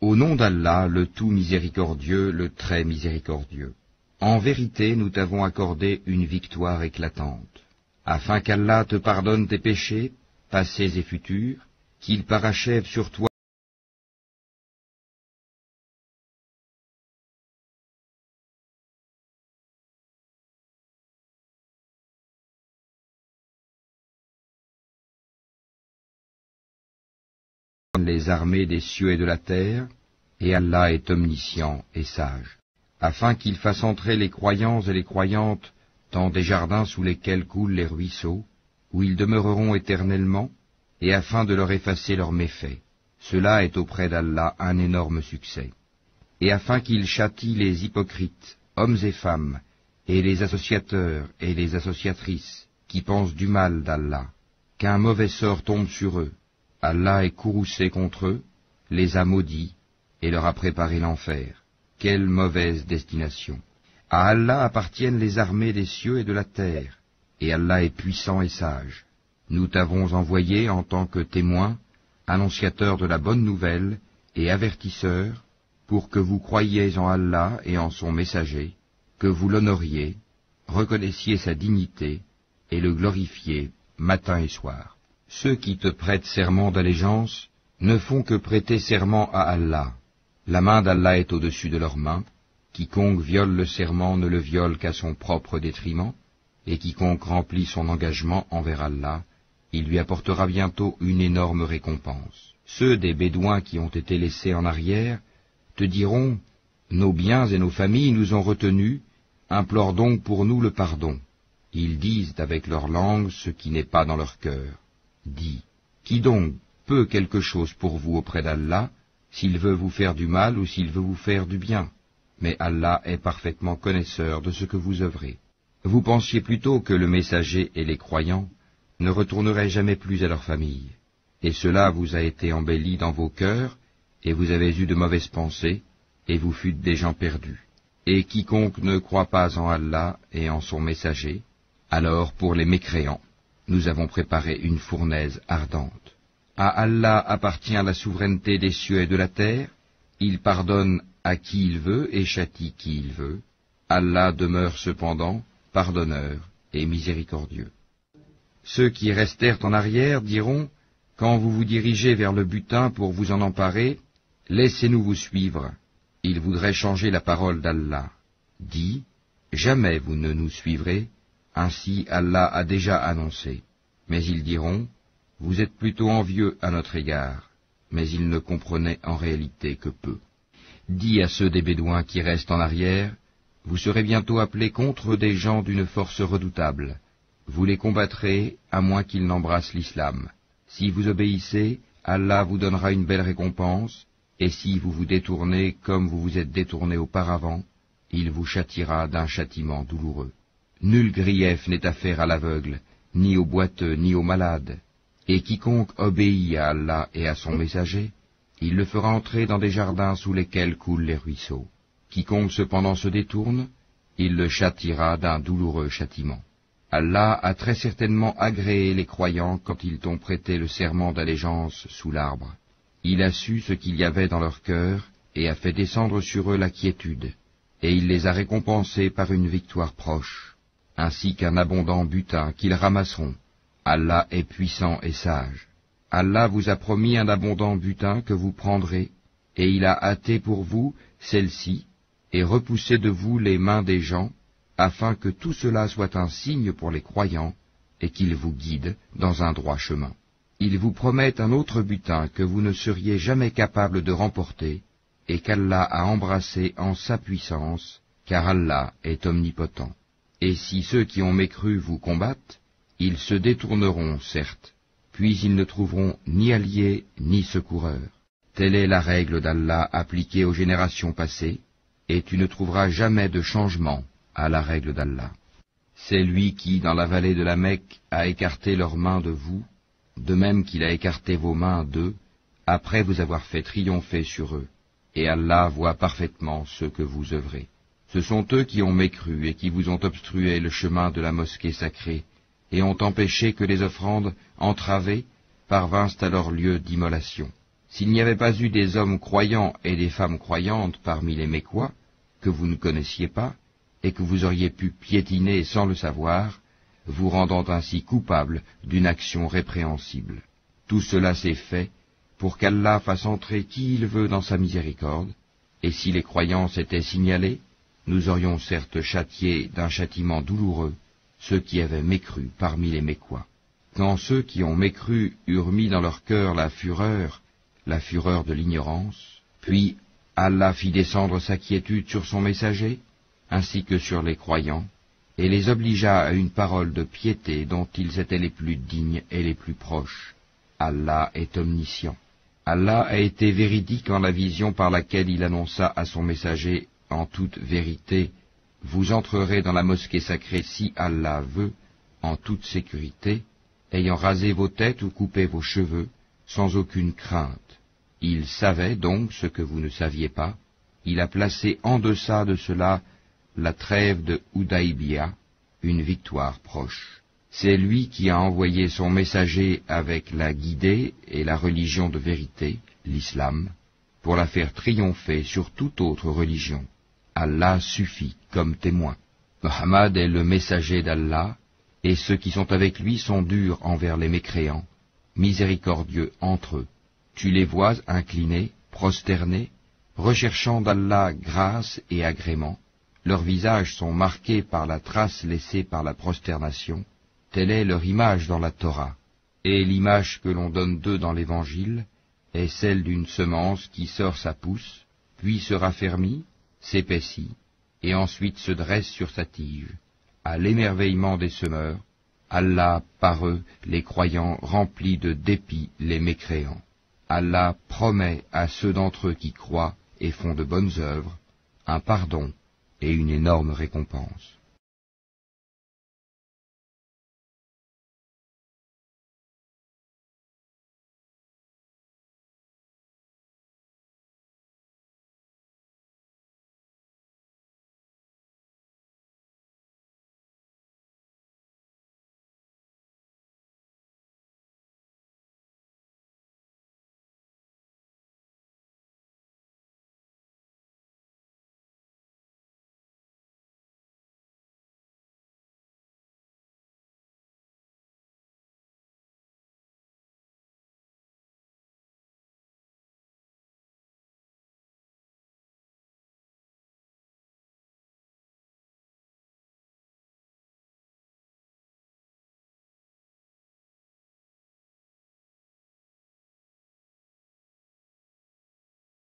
Au nom d'Allah, le tout miséricordieux, le très miséricordieux. En vérité, nous t'avons accordé une victoire éclatante, afin qu'Allah te pardonne tes péchés, passés et futurs, qu'il parachève sur toi les armées des cieux et de la terre, et Allah est omniscient et sage, afin qu'il fasse entrer les croyants et les croyantes dans des jardins sous lesquels coulent les ruisseaux, où ils demeureront éternellement, et afin de leur effacer leurs méfaits. Cela est auprès d'Allah un énorme succès. Et afin qu'il châtie les hypocrites, hommes et femmes, et les associateurs et les associatrices, qui pensent du mal d'Allah, qu'un mauvais sort tombe sur eux. Allah est courroucé contre eux, les a maudits, et leur a préparé l'enfer. Quelle mauvaise destination! À Allah appartiennent les armées des cieux et de la terre, et Allah est puissant et sage. Nous t'avons envoyé en tant que témoin, annonciateur de la bonne nouvelle et avertisseur, pour que vous croyiez en Allah et en son messager, que vous l'honoriez, reconnaissiez sa dignité et le glorifiez matin et soir. Ceux qui te prêtent serment d'allégeance ne font que prêter serment à Allah. La main d'Allah est au-dessus de leurs mains. Quiconque viole le serment ne le viole qu'à son propre détriment, et quiconque remplit son engagement envers Allah, il lui apportera bientôt une énorme récompense. Ceux des Bédouins qui ont été laissés en arrière te diront, « Nos biens et nos familles nous ont retenus, implore donc pour nous le pardon. » Ils disent avec leur langue ce qui n'est pas dans leur cœur. Dis, qui donc peut quelque chose pour vous auprès d'Allah, s'il veut vous faire du mal ou s'il veut vous faire du bien? Mais Allah est parfaitement connaisseur de ce que vous œuvrez. Vous pensiez plutôt que le messager et les croyants ne retourneraient jamais plus à leur famille. Et cela vous a été embelli dans vos cœurs, et vous avez eu de mauvaises pensées, et vous fûtes des gens perdus. Et quiconque ne croit pas en Allah et en son messager, alors pour les mécréants, nous avons préparé une fournaise ardente. À Allah appartient la souveraineté des cieux et de la terre, il pardonne à qui il veut et châtie qui il veut. Allah demeure cependant pardonneur et miséricordieux. Ceux qui restèrent en arrière diront, quand vous vous dirigez vers le butin pour vous en emparer, laissez-nous vous suivre. Ils voudraient changer la parole d'Allah. Dis, jamais vous ne nous suivrez, ainsi Allah a déjà annoncé. Mais ils diront, vous êtes plutôt envieux à notre égard. Mais ils ne comprenaient en réalité que peu. Dis à ceux des Bédouins qui restent en arrière, vous serez bientôt appelés contre des gens d'une force redoutable. Vous les combattrez, à moins qu'ils n'embrassent l'islam. Si vous obéissez, Allah vous donnera une belle récompense, et si vous vous détournez comme vous vous êtes détournés auparavant, il vous châtiera d'un châtiment douloureux. Nul grief n'est à faire à l'aveugle, ni au boiteux, ni au malade. Et quiconque obéit à Allah et à son messager, il le fera entrer dans des jardins sous lesquels coulent les ruisseaux. Quiconque cependant se détourne, il le châtiera d'un douloureux châtiment. Allah a très certainement agréé les croyants quand ils t'ont prêté le serment d'allégeance sous l'arbre. Il a su ce qu'il y avait dans leur cœur et a fait descendre sur eux la quiétude, et il les a récompensés par une victoire proche, ainsi qu'un abondant butin qu'ils ramasseront. Allah est puissant et sage. Allah vous a promis un abondant butin que vous prendrez, et il a hâté pour vous celle-ci, et repoussé de vous les mains des gens, afin que tout cela soit un signe pour les croyants, et qu'il vous guide dans un droit chemin. Il vous promet un autre butin que vous ne seriez jamais capable de remporter, et qu'Allah a embrassé en sa puissance, car Allah est omnipotent. Et si ceux qui ont mécru vous combattent, ils se détourneront, certes, puis ils ne trouveront ni alliés ni secoureurs. Telle est la règle d'Allah appliquée aux générations passées, et tu ne trouveras jamais de changement à la règle d'Allah. C'est lui qui, dans la vallée de la Mecque, a écarté leurs mains de vous, de même qu'il a écarté vos mains d'eux, après vous avoir fait triompher sur eux. Et Allah voit parfaitement ce que vous œuvrez. Ce sont eux qui ont mécru et qui vous ont obstrué le chemin de la mosquée sacrée, et ont empêché que les offrandes entravées parvinssent à leur lieu d'immolation. s'il n'y avait pas eu des hommes croyants et des femmes croyantes parmi les Mécois, que vous ne connaissiez pas, et que vous auriez pu piétiner sans le savoir, vous rendant ainsi coupable d'une action répréhensible. Tout cela s'est fait pour qu'Allah fasse entrer qui il veut dans sa miséricorde, et si les croyants s'étaient signalés, nous aurions certes châtié d'un châtiment douloureux ceux qui avaient mécru parmi les Mécois. Quand ceux qui ont mécru eurent mis dans leur cœur la fureur de l'ignorance, puis Allah fit descendre sa quiétude sur son messager, ainsi que sur les croyants, et les obligea à une parole de piété dont ils étaient les plus dignes et les plus proches. Allah est omniscient. Allah a été véridique en la vision par laquelle il annonça à son messager en toute vérité, vous entrerez dans la mosquée sacrée si Allah veut, en toute sécurité, ayant rasé vos têtes ou coupé vos cheveux, sans aucune crainte. Il savait donc ce que vous ne saviez pas. Il a placé en deçà de cela la trêve de Houdaïbia, une victoire proche. C'est lui qui a envoyé son messager avec la guidée et la religion de vérité, l'islam, pour la faire triompher sur toute autre religion. Allah suffit comme témoin. Mohammed est le messager d'Allah, et ceux qui sont avec lui sont durs envers les mécréants, miséricordieux entre eux. Tu les vois inclinés, prosternés, recherchant d'Allah grâce et agrément. Leurs visages sont marqués par la trace laissée par la prosternation. Telle est leur image dans la Torah. Et l'image que l'on donne d'eux dans l'Évangile est celle d'une semence qui sort sa pousse, puis se raffermit, s'épaissit, et ensuite se dresse sur sa tige. À l'émerveillement des semeurs, Allah, par eux, les croyants, remplit de dépit les mécréants. Allah promet à ceux d'entre eux qui croient et font de bonnes œuvres un pardon et une énorme récompense.